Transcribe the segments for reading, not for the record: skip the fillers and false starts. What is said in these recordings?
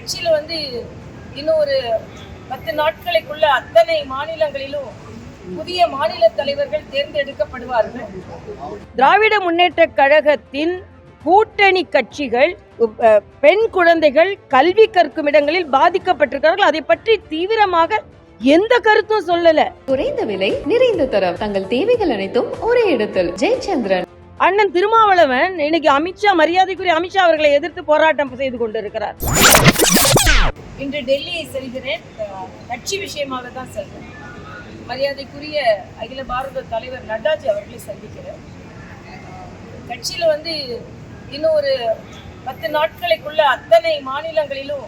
கட்சியில் இன்னும் ஒரு 10 நாட்களுக்குள்ள அத்தனை மாநிலங்களிலும் புதிய மாநில தலைவர்கள் தேர்ந்தெடுக்கப்படுவார்கள். திராவிட முன்னேற்ற கழகத்தின் கூட்டணி கட்சிகள் பெண் குழந்தைகள் கல்வி கற்கும் இடங்களில் பாதிக்கப்பட்டிருக்கிறார்கள். அதை பற்றி தீவிரமாக எந்த கருத்தும் சொல்லல. குறைந்த விலை நிறைந்த தரம், தங்கள் தேவைகள் அனைத்தும் ஒரே இடத்தில். ஜெயச்சந்திரன். அண்ணன் திருமாவளவன் இன்னைக்கு அமித்ஷா, மரியாதைக்குரிய அமித்ஷா அவர்களை எதிர்த்து போராட்டம் செய்து கொண்டிருக்கிறார். இன்று டெல்லியை செல்கிறேன், கட்சி விஷயமாக தான் செல்கிறேன். மரியாதைக்குரிய அகில பாரத தலைவர் நட்டாஜி அவர்களை சந்திக்கிறேன். கட்சியில் இன்னும் ஒரு 10 நாட்களுக்குள்ள அத்தனை மாநிலங்களிலும்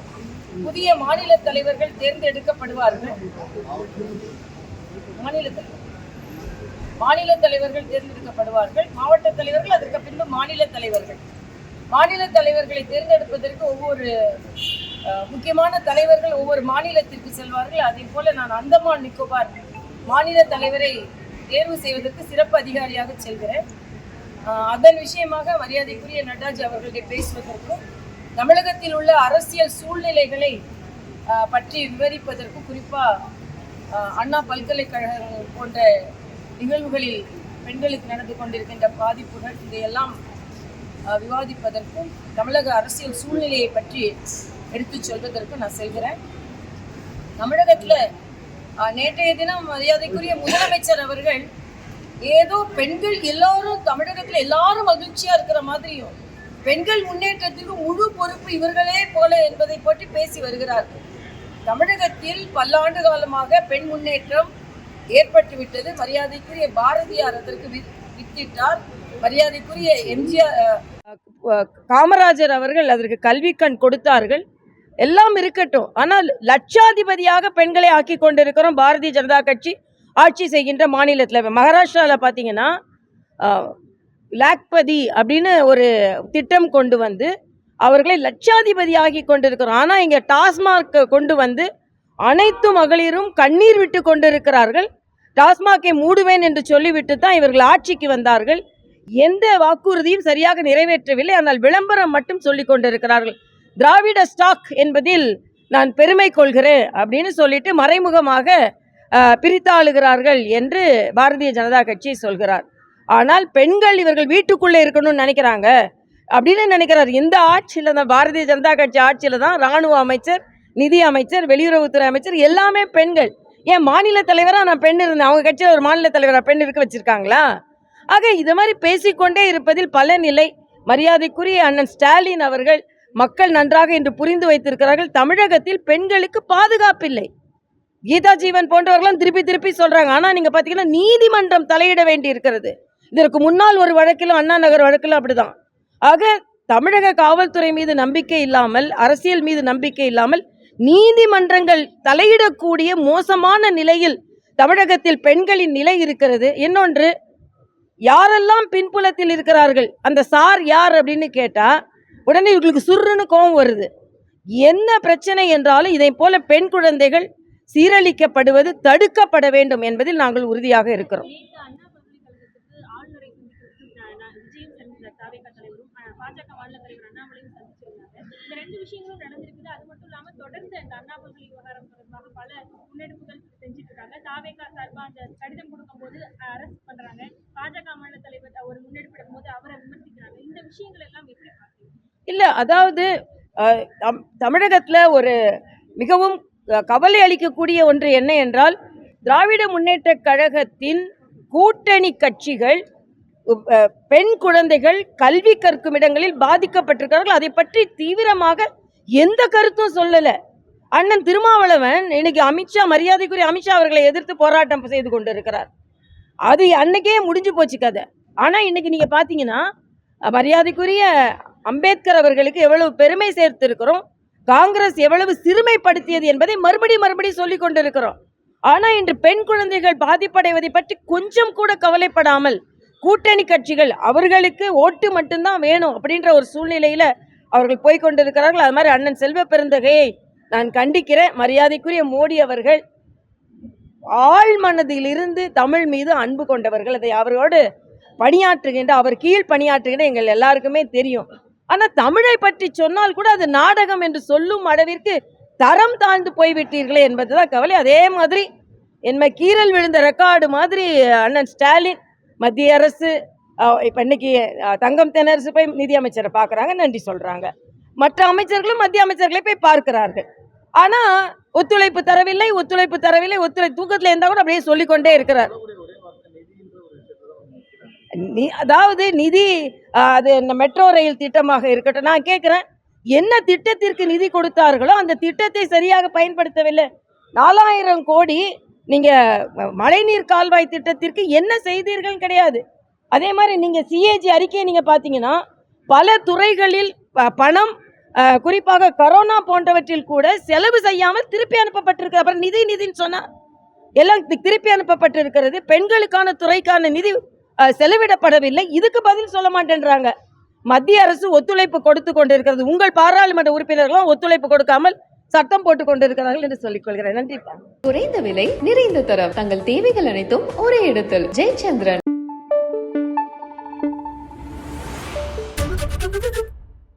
புதிய மாநில தலைவர்கள் தேர்ந்தெடுக்கப்படுவார்கள். மாநில தலைவர்கள் தேர்ந்தெடுக்கப்படுவார்கள். மாவட்ட தலைவர்கள், அதற்கு பின்பு மாநில தலைவர்களை தேர்ந்தெடுப்பதற்கு ஒவ்வொரு முக்கியமான தலைவர்கள் ஒவ்வொரு மாநிலத்திற்கு செல்வார்கள். அதே போல நான் அந்தமான் நிக்கோபார் மாநில தலைவரை தேர்வு செய்வதற்கு சிறப்பு அதிகாரியாக செல்கிறேன். அதன் விஷயமாக மரியாதைக்குரிய நட்டாஜி அவர்களிடம் பேசுவதற்கும் தமிழகத்தில் உள்ள அரசியல் சூழ்நிலைகளை பற்றி விவரிப்பதற்கும், குறிப்பாக அண்ணா பல்கலைக்கழகம் போன்ற நிகழ்வுகளில் பெண்களுக்கு நடந்து கொண்டிருக்கின்ற பாதிப்புகள், இதையெல்லாம் விவாதிப்பதற்கும் தமிழக அரசியல் சூழ்நிலையை பற்றி எடுத்துச் சொல்வதற்கும் நான் செல்கிறேன். தமிழகத்தில் நேற்றைய தினம் மரியாதைக்குரிய முதலமைச்சர் அவர்கள் ஏதோ பெண்கள் எல்லாரும் தமிழகத்தில் எல்லாரும் மகிழ்ச்சியா இருக்கிற மாதிரியும் பெண்கள் முன்னேற்றத்துக்கு முழு பொறுப்பு இவர்களே போல என்பதை பற்றி பேசி வருகிறார்கள். தமிழகத்தில் பல்லாண்டு காலமாக பெண் முன்னேற்றம் ஏற்பட்டுவிட்டது. மரியாதைக்குரிய பாரதியார் அதற்கு வித்திட்டார். மரியாதைக்குரிய எம்ஜிஆர், காமராஜர் அவர்கள் அதற்கு கல்வி கண் கொடுத்தார்கள். எல்லாம் இருக்கட்டும், ஆனால் லட்சாதிபதியாக பெண்களை ஆக்கி கொண்டிருக்கிறோம். பாரதிய ஜனதா கட்சி ஆட்சி செய்கின்ற மாநிலத்தில் மகாராஷ்டிராவில் பார்த்தீங்கன்னா லாக்பதி அப்படின்னு ஒரு திட்டம் கொண்டு வந்து அவர்களை லட்சாதிபதி ஆகி கொண்டிருக்கிறோம். ஆனால் இங்கே டாஸ்மாக் கொண்டு வந்து அனைத்து மகளிரும் கண்ணீர் விட்டு கொண்டிருக்கிறார்கள். டாஸ்மாகை மூடுவேன் என்று சொல்லிவிட்டு தான் இவர்கள் ஆட்சிக்கு வந்தார்கள். எந்த வாக்குறுதியும் சரியாக நிறைவேற்றவில்லை. ஆனால் விளம்பரம் மட்டும் சொல்லி கொண்டிருக்கிறார்கள். திராவிட ஸ்டாக் என்பதில் நான் பெருமை கொள்கிறேன் அப்படின்னு சொல்லிட்டு மறைமுகமாக பிரித்தாளுகிறார்கள் என்று பாரதிய ஜனதா கட்சி சொல்கிறார். ஆனால் பெண்கள் இவர்கள் வீட்டுக்குள்ளே இருக்கணும்னு நினைக்கிறாங்க அப்படின்னு நினைக்கிறார். இந்த ஆட்சியில் தான், பாரதிய ஜனதா கட்சி ஆட்சியில் தான் இராணுவ அமைச்சர், நிதி அமைச்சர், வெளியுறவுத்துறை அமைச்சர் எல்லாமே பெண்கள். ஏன் மாநில தலைவராக நான் பெண் இருந்தேன், அவங்க கட்சியில் ஒரு மாநில தலைவராக பெண் இருக்க வச்சுருக்காங்களா? ஆக இது மாதிரி பேசிக்கொண்டே இருப்பதில் பலன் இல்லை. மரியாதைக்குரிய அண்ணன் ஸ்டாலின் அவர்கள் மக்கள் நன்றாக இன்று புரிந்து வைத்திருக்கிறார்கள். தமிழகத்தில் பெண்களுக்கு பாதுகாப்பில்லை. கீதா ஜீவன் போன்றவர்களும் திருப்பி சொல்கிறாங்க. ஆனால் நீங்கள் பார்த்தீங்கன்னா நீதிமன்றம் தலையிட வேண்டி இருக்கிறது. இதற்கு முன்னால் ஒரு வழக்கிலும், அண்ணா நகர் வழக்கிலும் அப்படிதான். ஆக தமிழக காவல்துறை மீது நம்பிக்கை இல்லாமல், அரசியல் மீது நம்பிக்கை இல்லாமல் நீதிமன்றங்கள் தலையிடக்கூடிய மோசமான நிலையில் தமிழகத்தில் பெண்களின் நிலை இருக்கிறது. இன்னொன்று, யாரெல்லாம் பின்புலத்தில் இருக்கிறார்கள், அந்த சார் யார் அப்படின்னு கேட்டால் உடனே இவங்களுக்கு சுருன்னு கோபம் வருது. என்ன பிரச்சனை என்றாலும் இதை போல பெண் குழந்தைகள் சீரழிக்கப்படுவது தடுக்கப்பட வேண்டும் என்பதில் நாங்கள் உறுதியாக இருக்கிறோம். இல்லை, அதாவது தமிழகத்தில் ஒரு மிகவும் கவலை அளிக்கக்கூடிய ஒன்று என்ன என்றால், திராவிட முன்னேற்ற கழகத்தின் கூட்டணி கட்சிகள் பெண் குழந்தைகள் கல்வி கற்கும் இடங்களில் பாதிக்கப்பட்டிருக்கிறார்கள். அதை பற்றி தீவிரமாக எந்த கருத்தும் சொல்லலை. அண்ணன் திருமாவளவன் இன்னைக்கு அமித்ஷா, மரியாதைக்குரிய அமித்ஷா அவர்களை எதிர்த்து போராட்டம் செய்து கொண்டிருக்கிறார். அது அன்னைக்கே முடிஞ்சு போச்சு கதை. ஆனால் இன்னைக்கு நீங்கள் பார்த்தீங்கன்னா மரியாதைக்குரிய அம்பேத்கர் அவர்களுக்கு எவ்வளவு பெருமை சேர்த்திருக்கிறோம், காங்கிரஸ் எவ்வளவு சிறுமைப்படுத்தியது என்பதை மறுபடியும் சொல்லிக் கொண்டிருக்கிறோம். ஆனால் இன்று பெண் குழந்தைகள் பாதிப்படைவதை பற்றி கொஞ்சம் கூட கவலைப்படாமல் கூட்டணி கட்சிகள் அவர்களுக்கு ஓட்டு மட்டும்தான் வேணும் அப்படின்ற ஒரு சூழ்நிலையில் அவர்கள் போய்கொண்டிருக்கிறார்கள். அது மாதிரி அண்ணன் செல்வ பெருந்தகையை நான் கண்டிக்கிறேன். மரியாதைக்குரிய மோடி அவர்கள் ஆழ் மனதிலிருந்து தமிழ் மீது அன்பு கொண்டவர்கள். அதை அவரோடு பணியாற்றுகின்ற, அவர் கீழ் பணியாற்றுகின்ற எங்கள் எல்லாருக்குமே தெரியும். ஆனா தமிழை பற்றி சொன்னால் கூட அது நாடகம் என்று சொல்லும் அளவிற்கு தரம் தாழ்ந்து போய்விட்டீர்களே என்பதுதான் கவலை. அதே மாதிரி என்ன கீறல் விழுந்த ரெக்கார்டு மாதிரி அண்ணன் ஸ்டாலின், மத்திய அரசு இப்ப இன்னைக்கு தங்கம் தென்னரசு போய் நிதி அமைச்சரை பார்க்கறாங்க, நன்றி சொல்றாங்க. மற்ற அமைச்சர்களும் மத்திய அமைச்சர்களை போய் பார்க்கிறார்கள். ஆனா ஒத்துழைப்பு தரவில்லை, ஒத்துழைப்பு தரவில்லை, தூக்கத்துல இருந்தா கூட அப்படியே சொல்லிக்கொண்டே இருக்கிறார். அதாவது நிதி அது இந்த மெட்ரோ ரயில் திட்டமாக இருக்கட்டும், நான் கேட்கிறேன், என்ன திட்டத்திற்கு நிதி கொடுத்தார்களோ அந்த திட்டத்தை சரியாக பயன்படுத்தவில்லை. 4000 கோடி நீங்க மழைநீர் கால்வாய் திட்டத்திற்கு என்ன செய்தீர்கள் கிடையாது. அதே மாதிரி நீங்க சிஏஜி அறிக்கையை நீங்க பாத்தீங்கன்னா பல துறைகளில் பணம் குறிப்பாக கரோனா போன்றவற்றில் கூட செலவு செய்யாமல் திருப்பி அனுப்பப்பட்டிருக்கு. அப்புறம் நிதின்னு சொன்னா எல்லாம் திருப்பி அனுப்பப்பட்டிருக்கிறது. பெண்களுக்கான துறைக்கான நிதி செலவிடப்படவில்லை. இதுக்கு பதில் சொல்ல மாட்டேன்றாங்க. மத்திய அரசு ஒத்துழைப்பு கொடுத்து கொண்டிருக்கிறது. உங்கள் பாராளுமன்ற உறுப்பினர்களும் ஒத்துழைப்பு கொடுக்காமல் சட்டம் போட்டுக் கொண்டிருக்கிறார்கள் என்று சொல்லிக் கொள்கிறேன். நன்றி. குறைந்த விலை, நிறைந்த தரம், தங்கள் தேவைகள் அனைத்தும் ஒரே இடத்தில். ஜெயச்சந்திரன்.